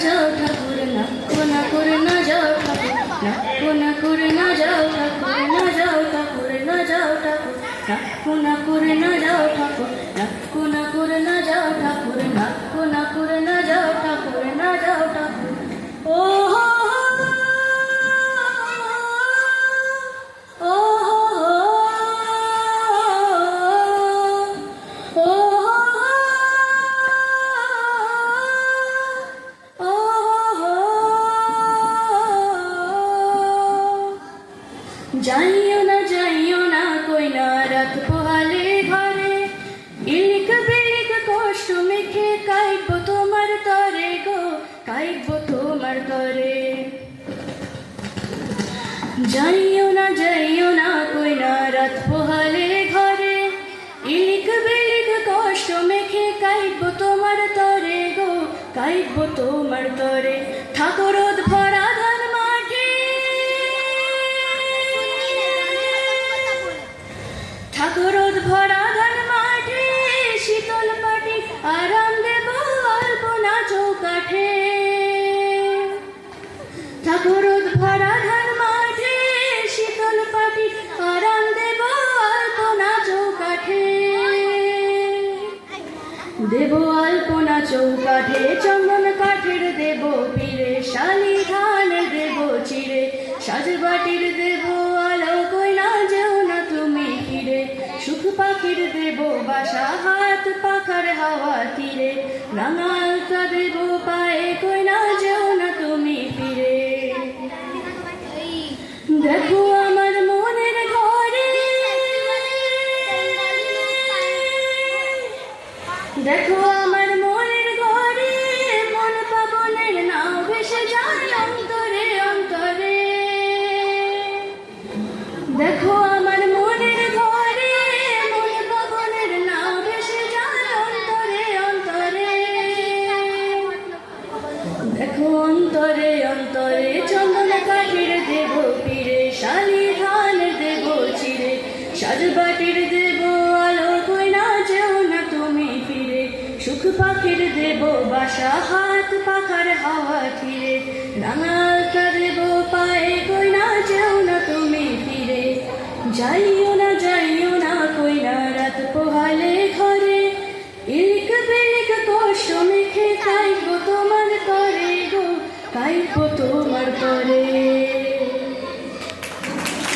যাও ঠাকুর, নাক্কো না করে না যাও ঠাকুর, নাক্কো না করে না যাও ঠাকুর, না যাও ঠাকুর, না যাও ঠাকুর, নাক্কো না করে না যাও ঠাকুর, নাক্কো না করে না যাও ঠাকুর, নাক্কো না করে না যাও ঠাকুর, না যাও ঠাকুর। ও হো ও যাইও না কইনা রাত পোহালে ঘরে, ইলিক বিলিক কষ্ট মেখে কাইব তোমার তরে গো, কাইব তোমার তরে। যাইও না কইনা রাত পোহালে ঘরে, ইলিক বিলিক কষ্ট মেখে কাইব তোমার তরে গো, কাইব তোমার তরে। ঠাকুরদ ভরা ধান মাঠে, ঠাকুরদ ভরা ধান মাঠে, শীতল পাটি আরাম দেব আলপনা চৌকাঠে। ঠাকুরদ ভরা ধান মাঠে, শীতল পাটি আরাম দেব আলপনা চৌকাঠে। দেব আলপনা চৌকাঠে, চন্দন কাঠের দেব পীরে, শালি ধান দেব চিরে, সাজবাটির দেব আলো, কইনা যেও না তুমি ফিরে। সুখ পাখির দেব বাসা, হাত পাখার হাওয়া তীরে, রাঙালতা দেব পায়ে, কইনা যেও না তুমি ফিরে। দেখো আমার মনের ঘরে, দেখো আমার মনের ঘরে, মন পাবনের নাও ভেসে যায় অন্তরে অন্তরে। দেখো আমার মনের ঘরে, মন পাবনের নাও ভেসে যায় অন্তরে অন্তরে। দেখো অন্তরে অন্তরে, চন্দন কাঠের দেব পীরে, শালি ধান দেব চিরে, সাজবাটির দেব আলো, কইনা যেও না তুমি ফিরে। সুখ পাখির দেব বাসা, হাত পাখার হাওয়া তীরে, রাঙালতা দেব পায়ে, কইনা যেও না তুমি ফিরে। যাইও না কইনা রাত পোহালে